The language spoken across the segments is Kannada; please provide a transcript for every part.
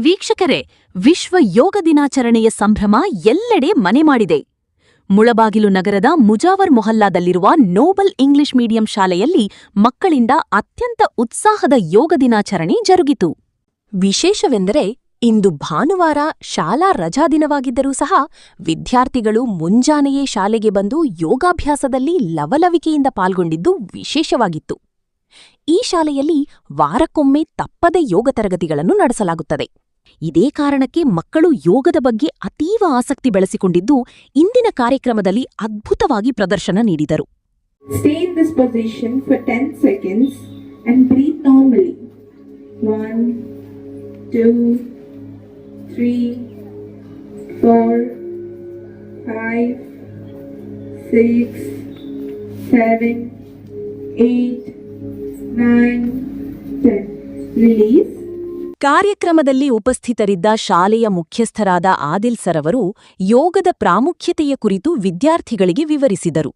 ವೀಕ್ಷಕರೇ, ವಿಶ್ವ ಯೋಗ ದಿನಾಚರಣೆಯ ಸಂಭ್ರಮ ಎಲ್ಲೆಡೆ ಮನೆ ಮಾಡಿದೆ. ಮುಳಬಾಗಿಲು ನಗರದ ಮುಜಾವರ್ ಮೊಹಲ್ಲಾದಲ್ಲಿರುವ ನೋಬಲ್ ಇಂಗ್ಲಿಷ್ ಮೀಡಿಯಂ ಶಾಲೆಯಲ್ಲಿ ಮಕ್ಕಳಿಂದ ಅತ್ಯಂತ ಉತ್ಸಾಹದ ಯೋಗ ದಿನಾಚರಣೆ ಜರುಗಿತು. ವಿಶೇಷವೆಂದರೆ, ಇಂದು ಭಾನುವಾರ ಶಾಲಾ ರಜಾದಿನವಾಗಿದ್ದರೂ ಸಹ ವಿದ್ಯಾರ್ಥಿಗಳು ಮುಂಜಾನೆಯೇ ಶಾಲೆಗೆ ಬಂದು ಯೋಗಾಭ್ಯಾಸದಲ್ಲಿ ಲವಲವಿಕೆಯಿಂದ ಪಾಲ್ಗೊಂಡಿದ್ದು ವಿಶೇಷವಾಗಿತ್ತು. ಈ ಶಾಲೆಯಲ್ಲಿ ವಾರಕ್ಕೊಮ್ಮೆ ತಪ್ಪದೆ ಯೋಗ ತರಗತಿಗಳನ್ನು ನಡೆಸಲಾಗುತ್ತದೆ. ಇದೇ ಕಾರಣಕ್ಕೆ ಮಕ್ಕಳು ಯೋಗದ ಬಗ್ಗೆ ಅತೀವ ಆಸಕ್ತಿ ಬೆಳೆಸಿಕೊಂಡಿದ್ದು ಇಂದಿನ ಕಾರ್ಯಕ್ರಮದಲ್ಲಿ ಅದ್ಭುತವಾಗಿ ಪ್ರದರ್ಶನ ನೀಡಿದರು. Stay in this position for 10 seconds and breathe normally. 1, 2, 3, 4, 5, 6, 7, 8, 9, 10. Release. ಕಾರ್ಯಕ್ರಮದಲ್ಲಿ ಉಪಸ್ಥಿತರಿದ್ದ ಶಾಲೆಯ ಮುಖ್ಯಸ್ಥರಾದ ಆದಿಲ್ ಸರ್ ಅವರು ಯೋಗದ ಪ್ರಾಮುಖ್ಯತೆಯ ಕುರಿತು ವಿದ್ಯಾರ್ಥಿಗಳಿಗೆ ವಿವರಿಸಿದರು.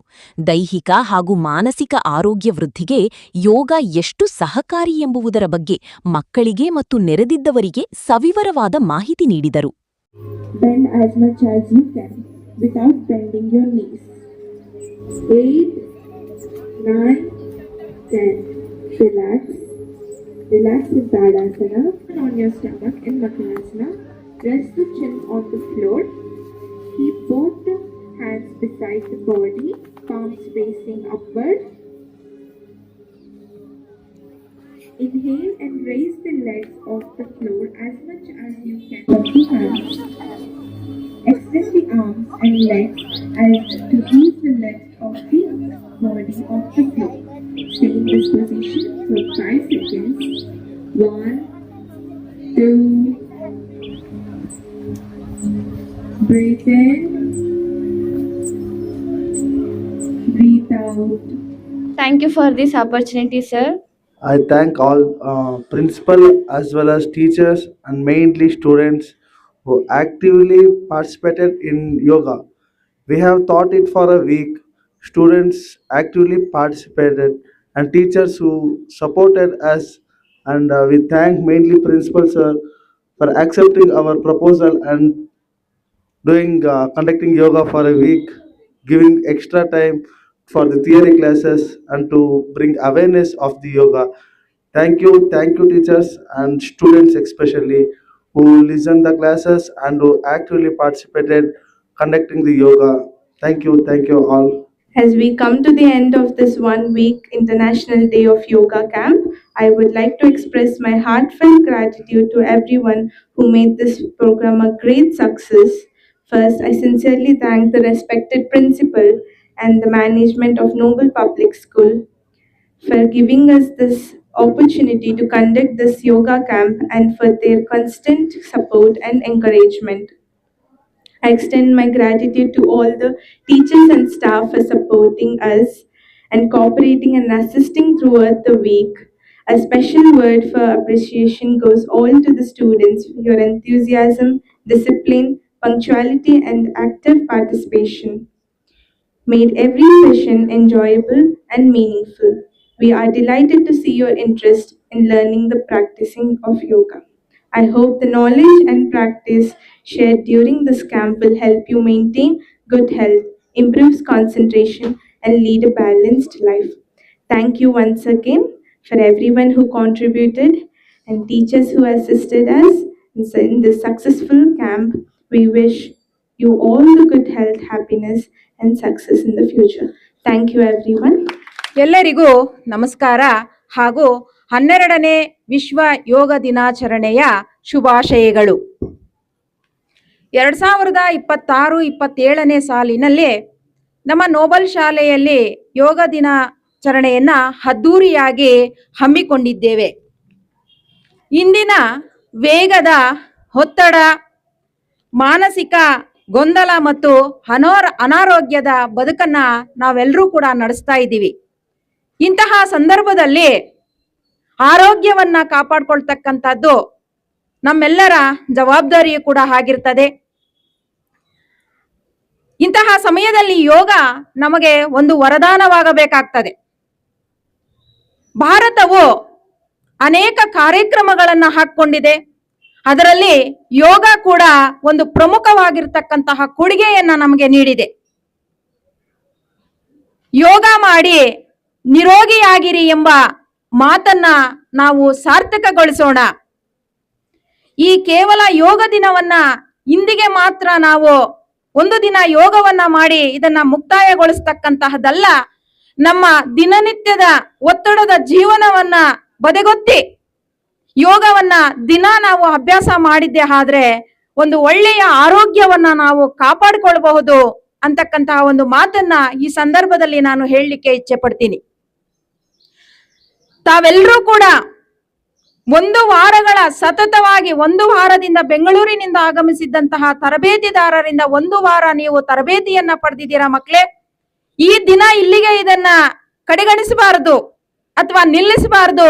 ದೈಹಿಕ ಹಾಗೂ ಮಾನಸಿಕ ಆರೋಗ್ಯ ವೃದ್ಧಿಗೆ ಯೋಗ ಎಷ್ಟು ಸಹಕಾರಿ ಎಂಬುದರ ಬಗ್ಗೆ ಮಕ್ಕಳಿಗೆ ಮತ್ತು ನೆರೆದಿದ್ದವರಿಗೆ ಸವಿವರವಾದ ಮಾಹಿತಿ ನೀಡಿದರು. Bend as much as you can without bending your knees. 8, 9, 10. Relax. Relax in Tadasana. On your stomach in Makhanasana. Rest the chin on the floor. Keep both the hands beside the body, palms facing upward. Inhale and raise the legs off the floor as much as you can with the hands. Extend the arms and legs as to ease the legs of the body off the floor. Stay in this position for 5 seconds. 1, 2, breathe in, breathe out. Thank you for this opportunity, sir. I thank all principal as well as teachers and mainly students who actively participated in yoga. We have taught it for a week. Students actively participated and teachers who supported us, and we thank mainly principal sir for accepting our proposal and conducting yoga for a week, giving extra time for the theory classes and to bring awareness of the yoga. Thank you teachers and students especially who listened the classes and who actively participated conducting the yoga. Thank you all. As we come to the end of this 1 week International Day of Yoga Camp, I would like to express my heartfelt gratitude to everyone who made this program a great success. First, I sincerely thank the respected principal and the management of Noble Public School for giving us this opportunity to conduct this yoga camp and for their constant support and encouragement. I extend my gratitude to all the teachers and staff for supporting us and cooperating and assisting throughout the week. A special word for appreciation goes all to the students. Your enthusiasm, discipline, punctuality, and active participation made every session enjoyable and meaningful. We are delighted to see your interest in learning the practicing of yoga. I hope the knowledge and practice shared during this camp will help you maintain good health, improve concentration, and lead a balanced life. Thank you once again for everyone who contributed and teachers who assisted us in this successful camp. We wish you all the good health, happiness, and success in the future. Thank you everyone. ಎಲ್ಲರಿಗೂ ನಮಸ್ಕಾರ ಹಾಗೂ 12ನೇ ವಿಶ್ವ ಯೋಗ ದಿನಾಚರಣೆಯ ಶುಭಾಶಯಗಳು. 2026-27ನೇ ಸಾಲಿನಲ್ಲಿ ನಮ್ಮ ನೋಬಲ್ ಶಾಲೆಯಲ್ಲಿ ಯೋಗ ದಿನಾಚರಣೆಯನ್ನ ಅದ್ದೂರಿಯಾಗಿ ಹಮ್ಮಿಕೊಂಡಿದ್ದೇವೆ. ಇಂದಿನ ವೇಗದ ಒತ್ತಡ, ಮಾನಸಿಕ ಗೊಂದಲ ಮತ್ತು ಅನಾರೋಗ್ಯದ ಬದುಕನ್ನ ನಾವೆಲ್ಲರೂ ಕೂಡ ನಡೆಸ್ತಾ ಇದ್ದೀವಿ. ಇಂತಹ ಸಂದರ್ಭದಲ್ಲಿ ಆರೋಗ್ಯವನ್ನ ಕಾಪಾಡ್ಕೊಳ್ತಕ್ಕಂಥದ್ದು ನಮ್ಮೆಲ್ಲರ ಜವಾಬ್ದಾರಿಯೂ ಕೂಡ ಆಗಿರ್ತದೆ. ಇಂತಹ ಸಮಯದಲ್ಲಿ ಯೋಗ ನಮಗೆ ಒಂದು ವರದಾನವಾಗಬೇಕಾಗ್ತದೆ. ಭಾರತವು ಅನೇಕ ಕಾರ್ಯಕ್ರಮಗಳನ್ನು ಹಾಕಿಕೊಂಡಿದೆ. ಅದರಲ್ಲಿ ಯೋಗ ಕೂಡ ಒಂದು ಪ್ರಮುಖವಾಗಿರ್ತಕ್ಕಂತಹ ಕೊಡುಗೆಯನ್ನ ನಮಗೆ ನೀಡಿದೆ. ಯೋಗ ಮಾಡಿ ನಿರೋಗಿಯಾಗಿರಿ ಎಂಬ ಮಾತನ್ನ ನಾವು ಸಾರ್ಥಕಗೊಳಿಸೋಣ. ಈ ಕೇವಲ ಯೋಗ ದಿನವನ್ನ ಇಂದಿಗೆ ಮಾತ್ರ ನಾವು ಒಂದು ದಿನ ಯೋಗವನ್ನ ಮಾಡಿ ಇದನ್ನ ಮುಕ್ತಾಯಗೊಳಿಸ್ತಕ್ಕಂತಹದ್ದಲ್ಲ. ನಮ್ಮ ದಿನನಿತ್ಯದ ಒತ್ತಡದ ಜೀವನವನ್ನ ಬದಗೊತ್ತಿ ಯೋಗವನ್ನ ದಿನ ನಾವು ಅಭ್ಯಾಸ ಮಾಡಿದ್ದೆ ಆದ್ರೆ ಒಂದು ಒಳ್ಳೆಯ ಆರೋಗ್ಯವನ್ನ ನಾವು ಕಾಪಾಡಿಕೊಳ್ಳಬಹುದು ಅಂತಕ್ಕಂತಹ ಒಂದು ಮಾತನ್ನ ಈ ಸಂದರ್ಭದಲ್ಲಿ ನಾನು ಹೇಳಲಿಕ್ಕೆ ಇಚ್ಛೆ ಪಡ್ತೀನಿ. ತಾವೆಲ್ಲರೂ ಕೂಡ ಒಂದು ವಾರಗಳ ಸತತವಾಗಿ ಒಂದು ವಾರದಿಂದ ಬೆಂಗಳೂರಿನಿಂದ ಆಗಮಿಸಿದ್ದಂತಹ ತರಬೇತಿದಾರರಿಂದ ಒಂದು ವಾರ ನೀವು ತರಬೇತಿಯನ್ನ ಪಡೆದಿದ್ದೀರಾ ಮಕ್ಕಳೇ. ಈ ದಿನ ಇಲ್ಲಿಗೆ ಇದನ್ನ ಕಡೆಗಣಿಸಬಾರದು ಅಥವಾ ನಿಲ್ಲಿಸಬಾರದು.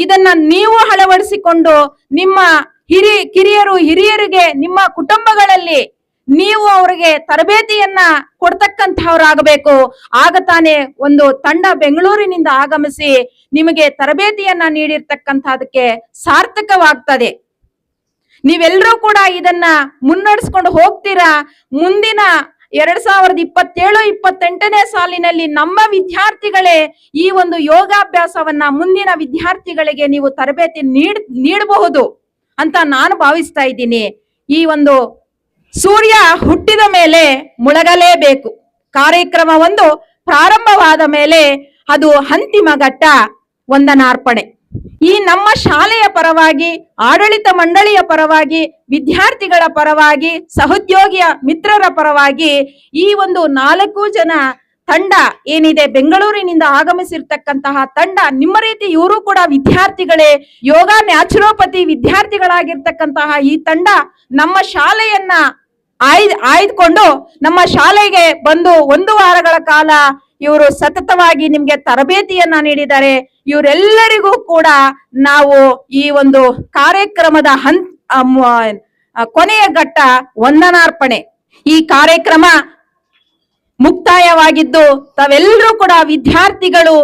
ಇದನ್ನ ನೀವು ಅಳವಡಿಸಿಕೊಂಡು ನಿಮ್ಮ ಹಿರಿಯರಿಗೆ ನಿಮ್ಮ ಕುಟುಂಬಗಳಲ್ಲಿ ನೀವು ಅವರಿಗೆ ತರಬೇತಿಯನ್ನ ಕೊಡ್ತಕ್ಕಂತಹವರಾಗಬೇಕು. ಆಗ ತಾನೇ ಒಂದು ತಂಡ ಬೆಂಗಳೂರಿನಿಂದ ಆಗಮಿಸಿ ನಿಮಗೆ ತರಬೇತಿಯನ್ನ ನೀಡಿರ್ತಕ್ಕಂಥದಕ್ಕೆ ಸಾರ್ಥಕವಾಗ್ತದೆ. ನೀವೆಲ್ಲರೂ ಕೂಡ ಇದನ್ನ ಮುನ್ನಡೆಸ್ಕೊಂಡು ಹೋಗ್ತೀರಾ. ಮುಂದಿನ 2027-28ನೇ ಸಾಲಿನಲ್ಲಿ ನಮ್ಮ ವಿದ್ಯಾರ್ಥಿಗಳೇ ಈ ಒಂದು ಯೋಗಾಭ್ಯಾಸವನ್ನ ಮುಂದಿನ ವಿದ್ಯಾರ್ಥಿಗಳಿಗೆ ನೀವು ತರಬೇತಿ ನೀಡಬಹುದು ಅಂತ ನಾನು ಭಾವಿಸ್ತಾ ಇದ್ದೀನಿ. ಈ ಒಂದು ಸೂರ್ಯ ಹುಟ್ಟಿದ ಮೇಲೆ ಮುಳಗಲೇಬೇಕು. ಕಾರ್ಯಕ್ರಮ ಒಂದು ಪ್ರಾರಂಭವಾದ ಮೇಲೆ ಅದು ಅಂತಿಮ ಘಟ್ಟ ವಂದನಾರ್ಪಣೆ. ಈ ನಮ್ಮ ಶಾಲೆಯ ಪರವಾಗಿ, ಆಡಳಿತ ಮಂಡಳಿಯ ಪರವಾಗಿ, ವಿದ್ಯಾರ್ಥಿಗಳ ಪರವಾಗಿ, ಸಹೋದ್ಯೋಗಿಯ ಮಿತ್ರರ ಪರವಾಗಿ ಈ ಒಂದು 4 ಜನ ತಂಡ ಏನಿದೆ ಬೆಂಗಳೂರಿನಿಂದ ಆಗಮಿಸಿರ್ತಕ್ಕಂತಹ ತಂಡ, ನಿಮ್ಮ ರೀತಿ ಇವರು ಕೂಡ ವಿದ್ಯಾರ್ಥಿಗಳೇ, ಯೋಗ ನ್ಯಾಚುರೋಪತಿ ವಿದ್ಯಾರ್ಥಿಗಳಾಗಿರ್ತಕ್ಕಂತಹ ಈ ತಂಡ ನಮ್ಮ ಶಾಲೆಯನ್ನ ಆಯ್ದುಕೊಂಡು ನಮ್ಮ ಶಾಲೆಗೆ ಬಂದು 1 ವಾರಗಳ ಕಾಲ ಇವರು ಸತತವಾಗಿ ನಿಮ್ಗೆ ತರಬೇತಿಯನ್ನ ನೀಡಿದ್ದಾರೆ. ಇವರೆಲ್ಲರಿಗೂ ಕೂಡ ನಾವು ಈ ಒಂದು ಕಾರ್ಯಕ್ರಮದ ಕೊನೆಯ ಘಟ್ಟ ವಂದನಾರ್ಪಣೆ. ಈ ಕಾರ್ಯಕ್ರಮ ಮುಕ್ತಾಯವಾಗಿದ್ದು ತಾವೆಲ್ಲರೂ ಕೂಡ ವಿದ್ಯಾರ್ಥಿಗಳು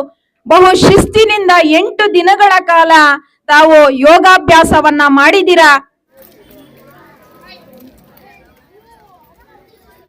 ಬಹು ಶಿಸ್ತಿನಿಂದ 8 ದಿನಗಳ ಕಾಲ ತಾವು ಯೋಗಾಭ್ಯಾಸವನ್ನ ಮಾಡಿದಿರಾ.